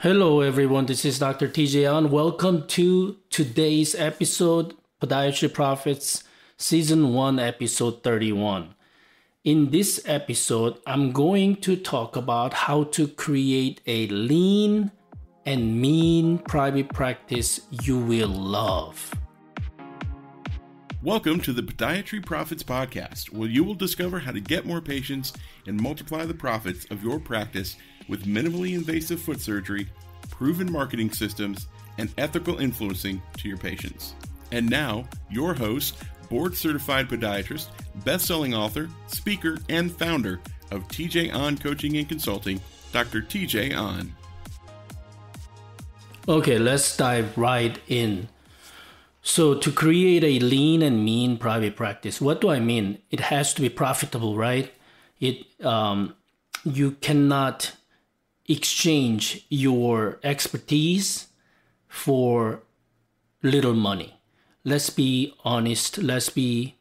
Hello, everyone. This is Dr. TJ On. Welcome to today's episode, Podiatry Profits, Season 1, Episode 31. In this episode, I'm going to talk about how to create a lean and mean private practice you will love. Welcome to the Podiatry Profits Podcast, where you will discover how to get more patients and multiply the profits of your practice with minimally invasive foot surgery, proven marketing systems, and ethical influencing to your patients. And now, your host, board-certified podiatrist, best-selling author, speaker, and founder of TJ On Coaching and Consulting, Dr. TJ On. Okay, let's dive right in. So to create a lean and mean private practice, what do I mean? It has to be profitable, right? You cannot exchange your expertise for little money. Let's be honest. Let's be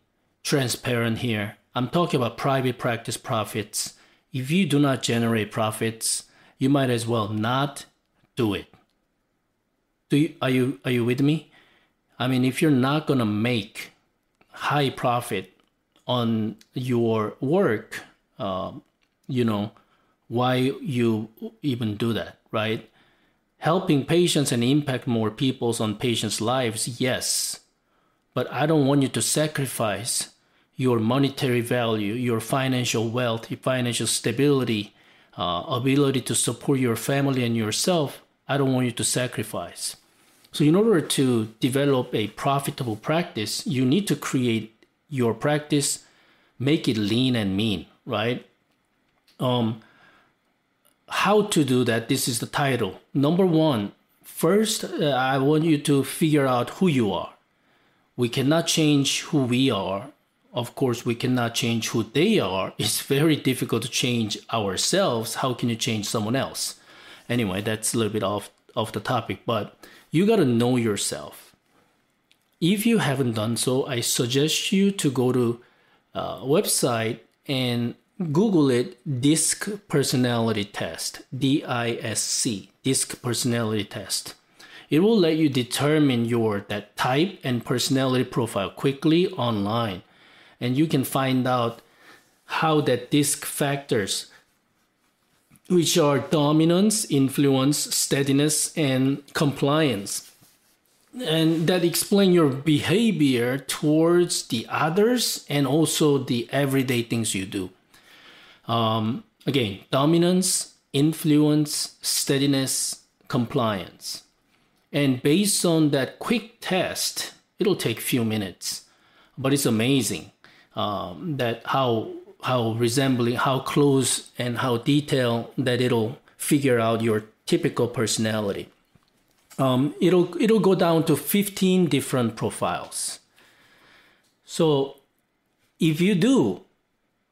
transparent here. I'm talking about private practice profits. If you do not generate profits, you might as well not do it. Are you with me? I mean, if you're not going to make high profit on your work, why you even do that, right? Helping patients and impact more people on patients' lives, yes. But I don't want you to sacrifice your monetary value, your financial wealth, your financial stability, ability to support your family and yourself. I don't want you to sacrifice. So in order to develop a profitable practice, you need to create your practice, make it lean and mean, right? How to do that? This is the title. Number one, first, I want you to figure out who you are. We cannot change who we are. Of course, we cannot change who they are. It's very difficult to change ourselves. How can you change someone else? Anyway, that's a little bit off the topic, but you got to know yourself. If you haven't done so, I suggest you to go to a website and Google it, DISC personality test, DISC, DISC personality test. It will let you determine that type and personality profile quickly online. And you can find out how that DISC factors, which are dominance, influence, steadiness, and compliance. And that explain your behavior towards the others and also the everyday things you do. Again, dominance, influence, steadiness, compliance. And based on that quick test, it'll take a few minutes, but it's amazing that how resembling, how close and how detailed that it'll figure out your typical personality. It'll go down to 15 different profiles. So if you do,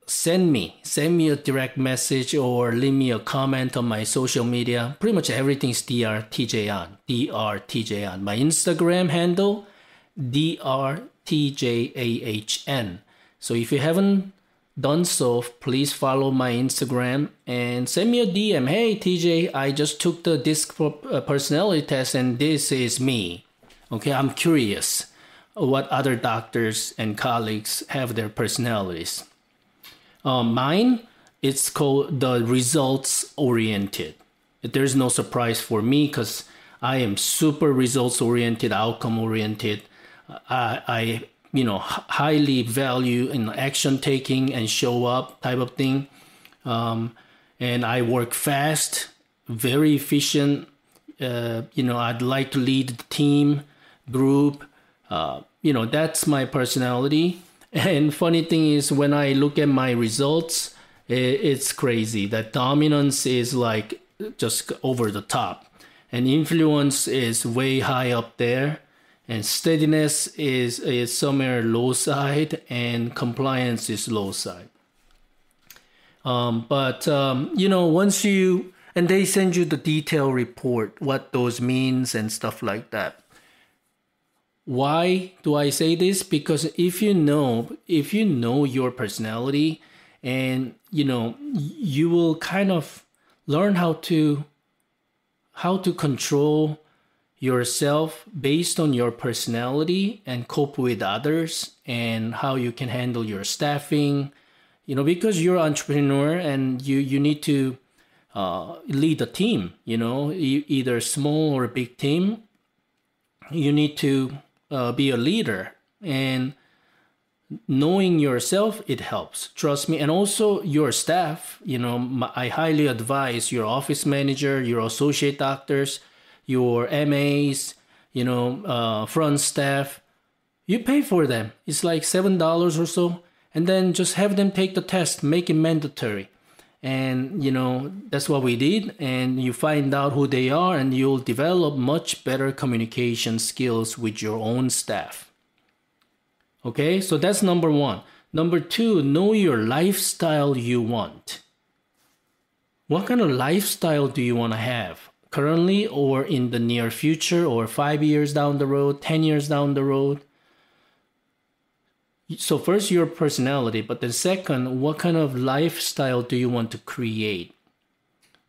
send me a direct message or leave me a comment on my social media. Pretty much everything's DRTJON. My Instagram handle, DRTJAHN. So if you haven't done so, please follow my Instagram and send me a DM. Hey, TJ, I just took the DISC personality test and this is me. Okay, I'm curious what other doctors and colleagues have their personalities. Mine, it's called the results oriented. There's no surprise for me because I am super results oriented, outcome oriented. I highly value in action taking and show up type of thing. And I work fast, very efficient. I'd like to lead the team, group. That's my personality. And funny thing is, when I look at my results, it's crazy. That dominance is like just over the top. And influence is way high up there. And steadiness is somewhere low side. And compliance is low side. Once and they send you the detailed report, what those means and stuff like that. Why do I say this? Because if you know your personality, and you will kind of learn how to how to control yourself based on your personality and cope with others, and how you can handle your staffing, because you're an entrepreneur and you need to lead a team, either small or big team. You need to be a leader, and knowing yourself, it helps. Trust me. And also your staff, I highly advise your office manager, your associate doctors, your MAs, front staff. You pay for them. It's like $7 or so. And then just have them take the test, make it mandatory. And, that's what we did. And you find out who they are, and you'll develop much better communication skills with your own staff. Okay, so that's number one. Number two, know your lifestyle you want. What kind of lifestyle do you want to have currently, or in the near future, or 5 years down the road, 10 years down the road? So first, your personality, but then second, what kind of lifestyle do you want to create?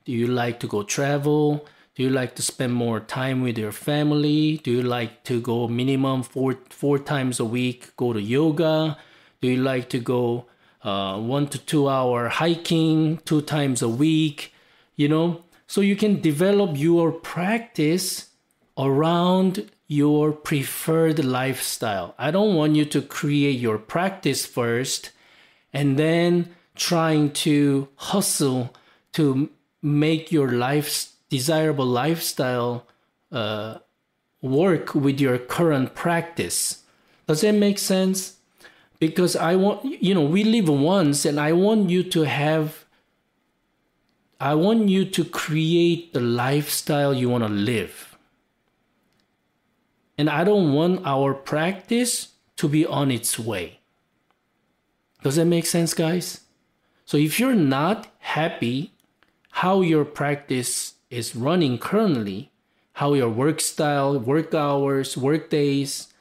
Do you like to go travel? Do you like to spend more time with your family? Do you like to go minimum four times a week, go to yoga? Do you like to go 1 to 2 hour hiking 2 times a week? So you can develop your practice around your preferred lifestyle. I don't want you to create your practice first and then trying to hustle to make your desirable lifestyle work with your current practice. Does that make sense? Because I want, we live once, and I want you to create the lifestyle you want to live. And I don't want our practice to be on its way. Does that make sense, guys? So if you're not happy how your practice is running currently, how your work style, work hours, work days,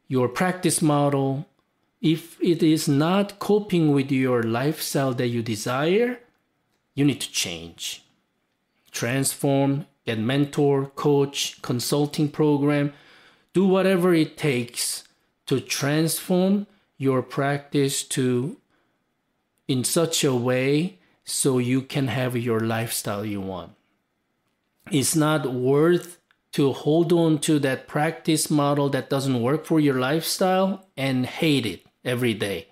your practice model, if it is not coping with your lifestyle that you desire, you need to change. Transform, get mentor, coach, consulting program, do whatever it takes to transform your practice in such a way so you can have your lifestyle you want. It's not worth to hold on to that practice model that doesn't work for your lifestyle and hate it every day.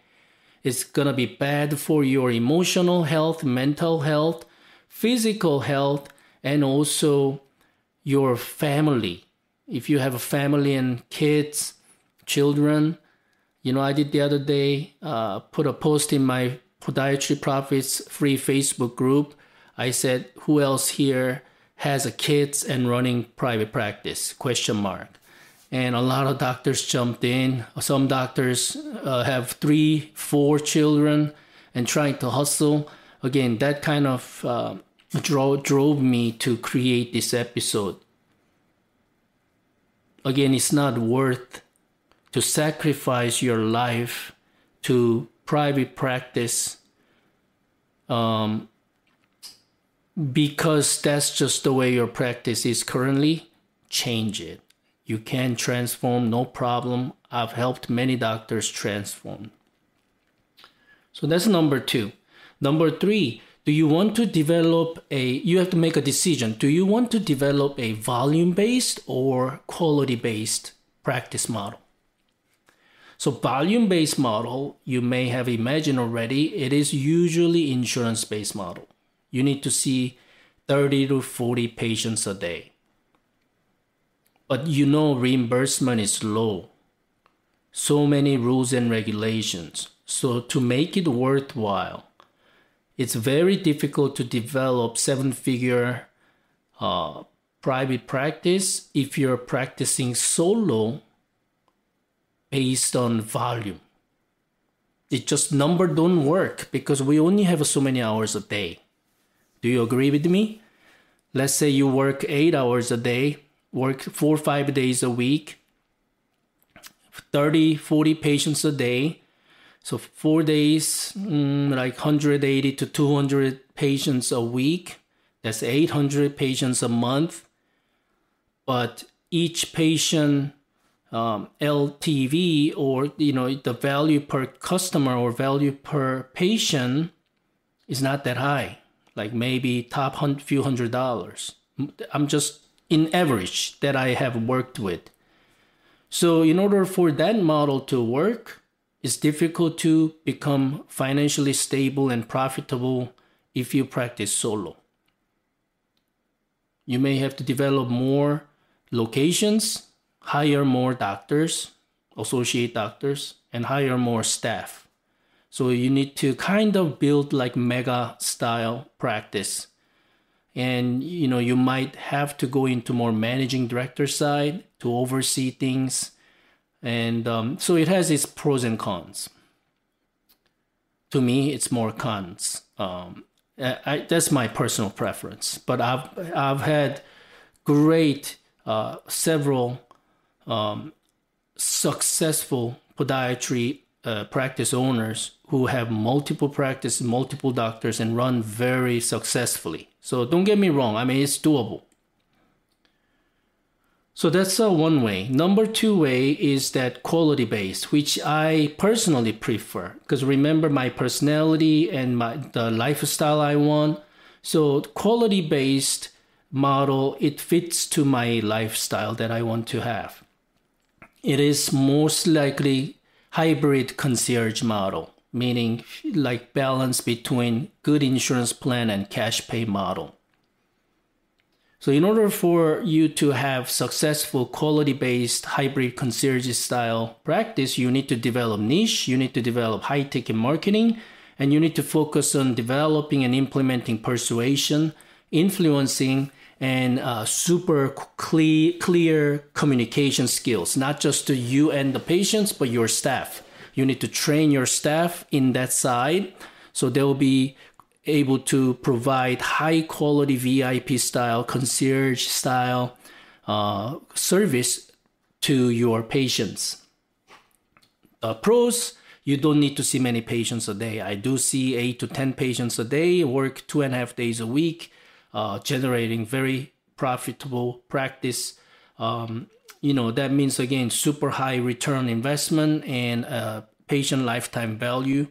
It's gonna be bad for your emotional health, mental health, physical health, and also your family. If you have a family and kids, children, I did the other day, put a post in my Podiatry Profits free Facebook group. I said, who else here has a kids and running private practice? ? And a lot of doctors jumped in. Some doctors have 3, 4 children and trying to hustle. Again, that kind of drove me to create this episode. Again, it's not worth to sacrifice your life to private practice because that's just the way your practice is currently. Change it. You can transform, no problem. I've helped many doctors transform. So that's number 2. Number 3, you have to make a decision. Do you want to develop a volume-based or quality-based practice model? So volume-based model, you may have imagined already, it is usually insurance-based model. You need to see 30 to 40 patients a day. But reimbursement is low. So many rules and regulations. So to make it worthwhile, it's very difficult to develop 7-figure private practice if you're practicing solo based on volume. It just number don't work because we only have so many hours a day. Do you agree with me? Let's say you work 8 hours a day, work 4 or 5 days a week, 30, 40 patients a day. So 4 days, like 180 to 200 patients a week. That's 800 patients a month. but each patient LTV, or the value per customer or value per patient is not that high, like maybe top few $100s. I'm just in average that I have worked with. So in order for that model to work, it's difficult to become financially stable and profitable if you practice solo. You may have to develop more locations, hire more doctors, associate doctors, and hire more staff. So you need to kind of build like mega style practice. And you might have to go into more managing director side to oversee things. And so it has its pros and cons. To me, it's more cons. That's my personal preference. But I've had great several successful podiatry practice owners who have multiple practices, multiple doctors, and run very successfully. So don't get me wrong. I mean, it's doable. So that's one way. Number two way is that quality based, which I personally prefer, because remember my personality and the lifestyle I want. So quality based model, it fits to my lifestyle that I want to have. It is most likely hybrid concierge model, meaning like balance between good insurance plan and cash pay model. So in order for you to have successful quality-based hybrid concierge style practice, you need to develop niche, you need to develop high-ticket marketing, and you need to focus on developing and implementing persuasion, influencing, and super clear communication skills, not just to you and the patients, but your staff. You need to train your staff in that side, so they will be able to provide high quality VIP style, concierge style service to your patients. Pros, you don't need to see many patients a day. I do see 8 to 10 patients a day, work 2.5 days a week, generating very profitable practice. That means, again, super high return investment and patient lifetime value.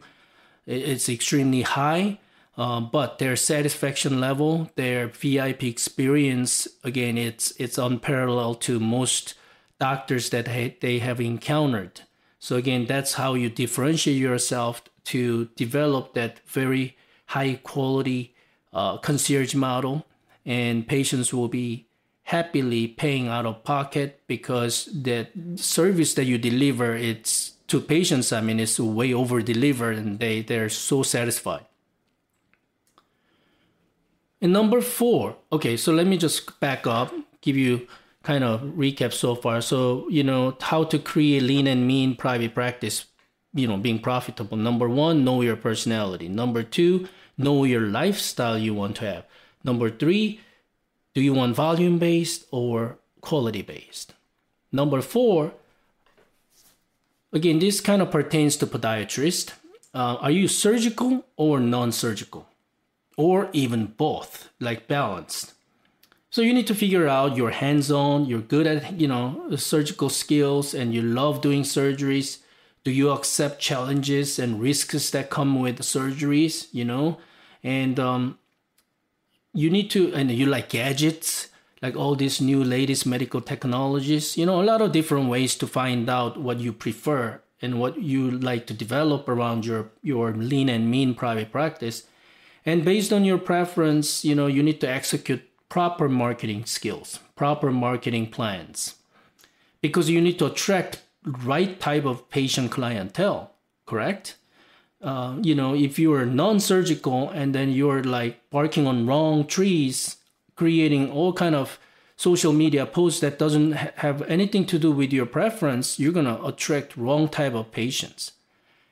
It's extremely high. But their satisfaction level, their VIP experience, again, it's unparalleled to most doctors that they have encountered. So again, that's how you differentiate yourself to develop that very high quality concierge model, and patients will be happily paying out of pocket because the service that you deliver, it's to patients, I mean, it's way over delivered, and they're so satisfied. And number 4, okay, so let me just back up, give you kind of recap so far. So, how to create lean and mean private practice, being profitable. Number 1, know your personality. Number 2, know your lifestyle you want to have. Number 3, do you want volume-based or quality-based? Number 4, again, this kind of pertains to podiatrists. Are you surgical or non-surgical? Or even both, like balanced. So you need to figure out you're hands-on, you're good at, surgical skills, and you love doing surgeries. Do you accept challenges and risks that come with surgeries, And you need to, and you like gadgets, like all these new latest medical technologies, a lot of different ways to find out what you prefer and what you like to develop around your lean and mean private practice. And based on your preference, you need to execute proper marketing skills, proper marketing plans, because you need to attract right type of patient clientele, correct? If you are non-surgical and then you're like barking on wrong trees, creating all kind of social media posts that doesn't have anything to do with your preference, you're going to attract wrong type of patients.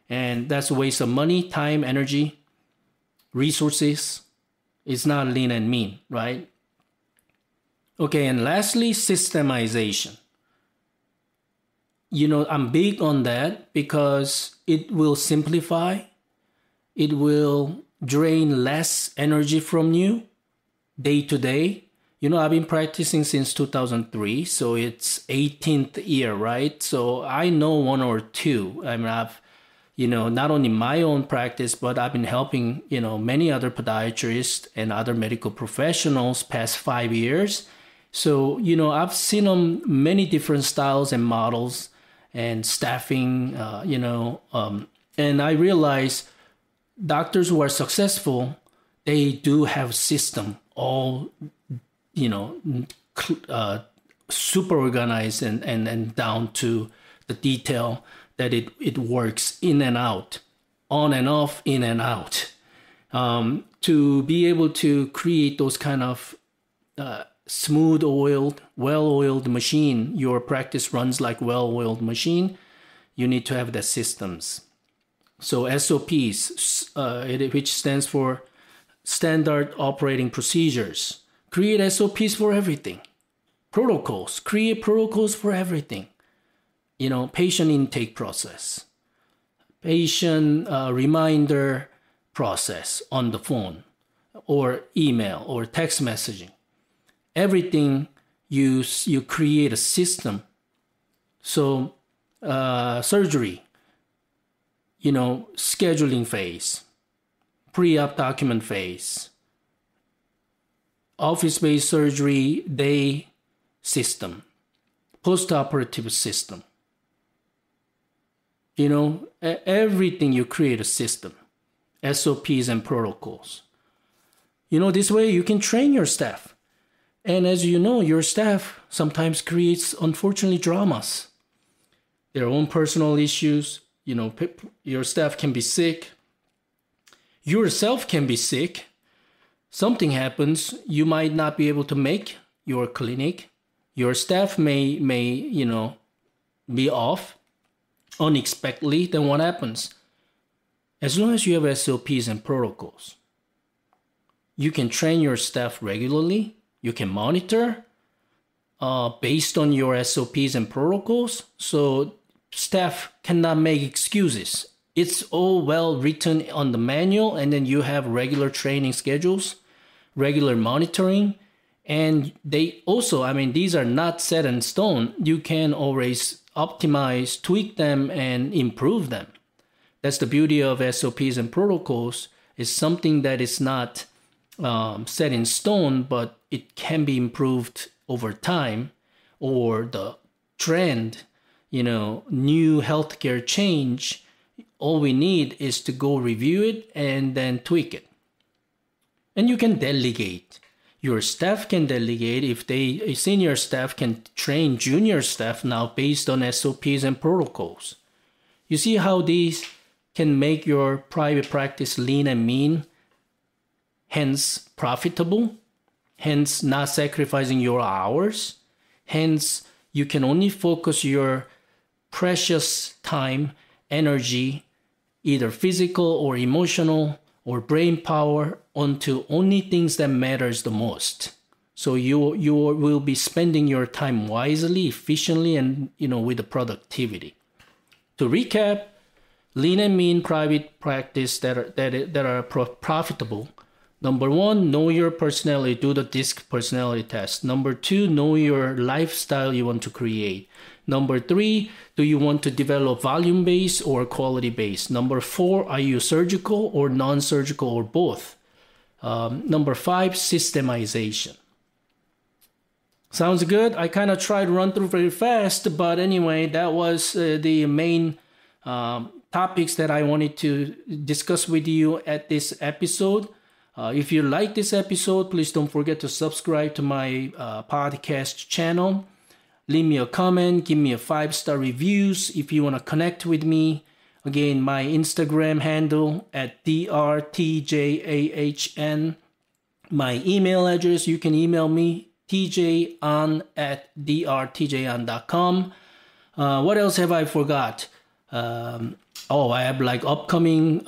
And that's a waste of money, time, energy, resources. It's not lean and mean, right? Okay, and lastly, systemization. I'm big on that because it will simplify. It will drain less energy from you day to day. I've been practicing since 2003, so it's 18th year, right? So I know one or two. I mean, I've, not only my own practice, but I've been helping, many other podiatrists and other medical professionals past 5 years. So, I've seen them many different styles and models and staffing, and I realize doctors who are successful, they do have system all, super organized and down to the detail that it works in and out, on and off, in and out. To be able to create those kind of smooth-oiled, well-oiled machine, your practice runs like well-oiled machine, you need to have the systems. So SOPs, which stands for Standard Operating Procedures. Create SOPs for everything. Protocols, create protocols for everything. Patient intake process, patient reminder process on the phone or email or text messaging. Everything you create a system. So surgery, scheduling phase, pre-op document phase, office-based surgery day system, post-operative system. Everything you create a system, SOPs and protocols. This way you can train your staff. And as you know, your staff sometimes creates, unfortunately, dramas. Their own personal issues. Your staff can be sick. Yourself can be sick. Something happens. You might not be able to make your clinic. Your staff may be off unexpectedly. Then what happens? As long as you have SOPs and protocols, you can train your staff regularly. You can monitor based on your SOPs and protocols. So staff cannot make excuses. It's all well written on the manual, and then you have regular training schedules, regular monitoring. And they also, these are not set in stone. You can always optimize, tweak them, and improve them. That's the beauty of SOPs and protocols. Is something that is not set in stone, but it can be improved over time, or the trend, new healthcare change. All we need is to go review it and then tweak it. And you can delegate. Your staff can delegate. If a senior staff can train junior staff now based on SOPs and protocols. You see how these can make your private practice lean and mean, hence profitable, hence not sacrificing your hours, hence you can only focus your precious time, energy, either physical or emotional or brain power, onto only things that matters the most. So you will be spending your time wisely, efficiently, and with the productivity. To recap, lean and mean private practice that are profitable. Number 1, know your personality. Do the DISC personality test. Number 2, know your lifestyle you want to create. Number 3, do you want to develop volume-based or quality-based? Number 4, are you surgical or non-surgical or both? Number 5, systemization. Sounds good? I kind of tried to run through very fast, but anyway, that was the main topics that I wanted to discuss with you at this episode. If you like this episode, please don't forget to subscribe to my podcast channel. Leave me a comment, give me a 5-star reviews if you want to connect with me. Again, my Instagram handle at drtjahn. My email address, you can email me, tjon@drtjon.com. What else have I forgot? I have upcoming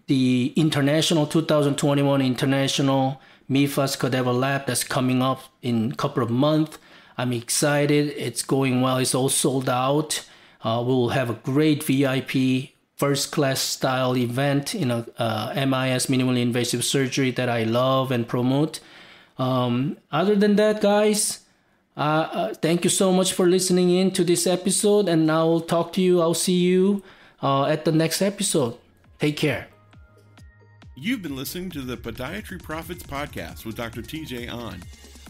the International 2021 International MIFAS Cadaver Lab that's coming up in a couple of months. I'm excited. It's going well. It's all sold out. We'll have a great VIP first class style event in a MIS, minimally invasive surgery, that I love and promote. Other than that, guys, thank you so much for listening in to this episode, and I'll see you at the next episode. Take care. You've been listening to the Podiatry Profits Podcast with Dr. TJ Ahn.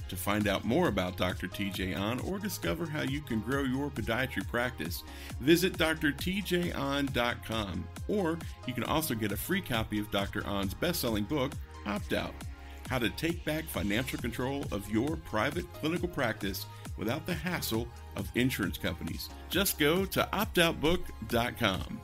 To find out more about Dr. TJ Ahn or discover how you can grow your podiatry practice, visit drtjahn.com, or you can also get a free copy of Dr. Ahn's best-selling book, Opt Out: How to Take Back Financial Control of Your Private Clinical Practice Without the Hassle of Insurance Companies. Just go to optoutbook.com.